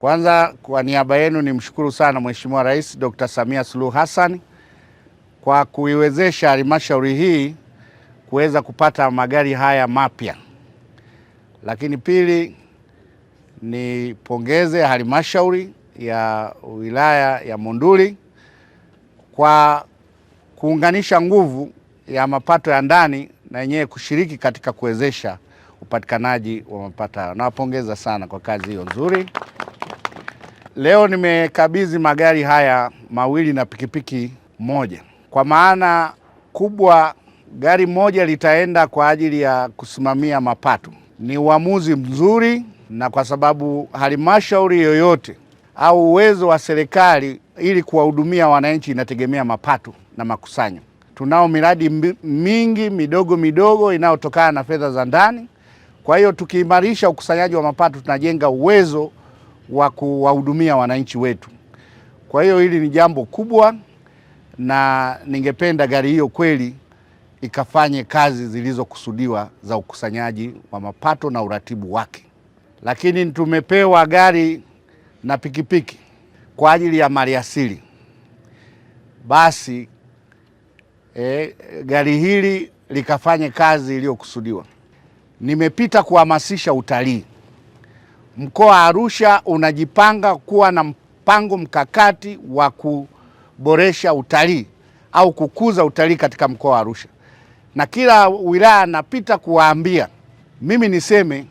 Kwanza kwa niaba yenu nimshukuru sana Mheshimiwa Rais Dr. Samia Suluhu Hassan kwa kuiwezesha halmashauri hii kuweza kupata magari haya mapya. Lakini pili, nipongeze halmashauri ya wilaya ya Monduli kwa kuunganisha nguvu ya mapato ya ndani na yenyewe kushiriki katika kuwezesha upatikanaji wa mapato hayo. Nawapongeza sana kwa kazi hiyo nzuri. Leo nimekabidhi magari haya mawili na pikipiki moja. Kwa maana kubwa, gari moja litaenda kwa ajili ya kusimamia mapato. Ni uamuzi mzuri, na kwa sababu halmashauri yoyote au uwezo wa serikali ili kuwahudumia wananchi inategemea mapato na makusanyo. Tunao miradi mingi midogo midogo inayotokana na fedha za ndani. Kwa hiyo tukiimarisha ukusanyaji wa mapato, tunajenga uwezo wa kuwahudumia wananchi wetu. Kwa hiyo hili ni jambo kubwa, na ningependa gari hiyo kweli ikafanye kazi zilizokusudiwa za ukusanyaji wa mapato na uratibu wake. Lakini tumepewa gari na pikipiki kwa ajili ya maliasili. Basi gari hili likafanye kazi iliyokusudiwa. Nimepita kuhamasisha utalii. Mkoa wa Arusha unajipanga kuwa na mpango mkakati wa kuboresha utalii au kukuza utalii katika mkoa wa Arusha. Na kila wilaya napita kuwaambia, mimi niseme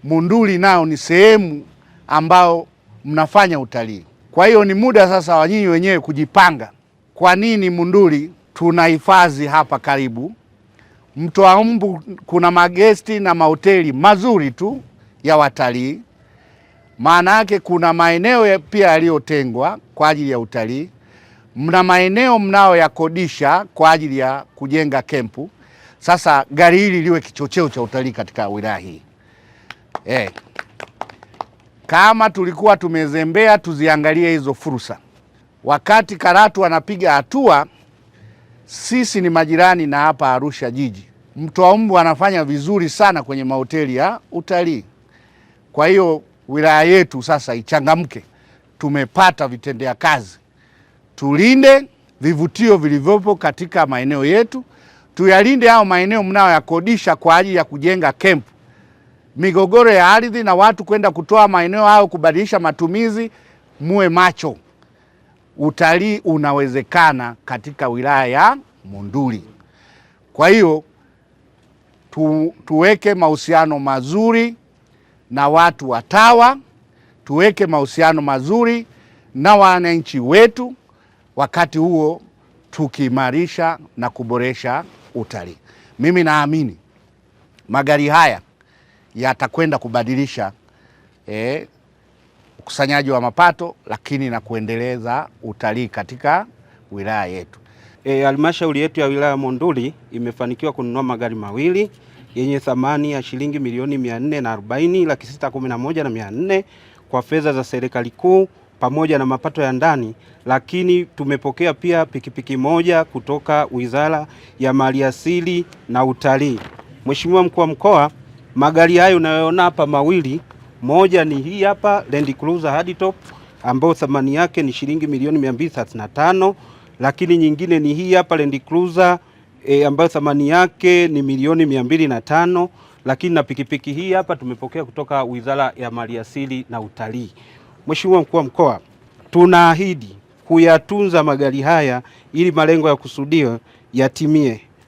Monduli nao ni sehemu ambao mnafanya utalii. Kwa hiyo ni muda sasa wa nyinyi wenyewe kujipanga. Kwa nini Monduli? Tuna hifadhi hapa karibu. Mtoa Mbu kuna magesti na mahoteli mazuri tu ya watalii. Maana yake kuna maeneo pia yaliyotengwa kwa ajili ya utalii. Mna maeneo mnao yakodisha kwa ajili ya kujenga kempu. Sasa gari hili liwe kichocheo cha utalii katika wilaya hii. Kama tulikuwa tumezembea, tuziangalie hizo fursa. Wakati Karatu anapiga hatua, sisi ni majirani na hapa Arusha jiji. Mtoa Mbu anafanya vizuri sana kwenye mahoteli ya utalii. Kwa hiyo wilaya yetu sasa ichangamke. Tumepata vitendea kazi. Tulinde vivutio vilivyopo katika maeneo yetu. Tuyalinde hao maeneo mnao yakodisha kwa ajili ya kujenga kempu. Migogoro ya ardhi na watu kwenda kutoa maeneo hayo kubadilisha matumizi, muwe macho. Utalii unawezekana katika wilaya ya Monduli. Kwa hiyo tuweke mahusiano mazuri na watu wa TAWA, tuweke mahusiano mazuri na wananchi wetu, wakati huo tukiimarisha na kuboresha utalii. Mimi naamini magari haya yatakwenda kubadilisha ukusanyaji wa mapato, lakini na kuendeleza utalii katika wilaya yetu. Halmashauri yetu ya wilaya Monduli imefanikiwa kununua magari mawili yenye thamani ya shilingi milioni 440,611,400 kwa fedha za serikali kuu pamoja na mapato ya ndani, lakini tumepokea pia pikipiki moja kutoka Wizara ya Maliasili na Utalii. Mheshimiwa Mkuu wa Mkoa, magari hayo unayoona hapa mawili, moja ni hii hapa Land Cruiser Hardtop ambayo thamani yake ni shilingi milioni 235, lakini nyingine ni hii hapa Land Cruiser ambayo thamani yake ni milioni 205, lakini na pikipiki hii hapa tumepokea kutoka Wizara ya Maliasili na Utalii. Mheshimiwa Mkuu wa Mkoa, tunaahidi kuyatunza magari haya ili malengo ya kusudiwa yatimie.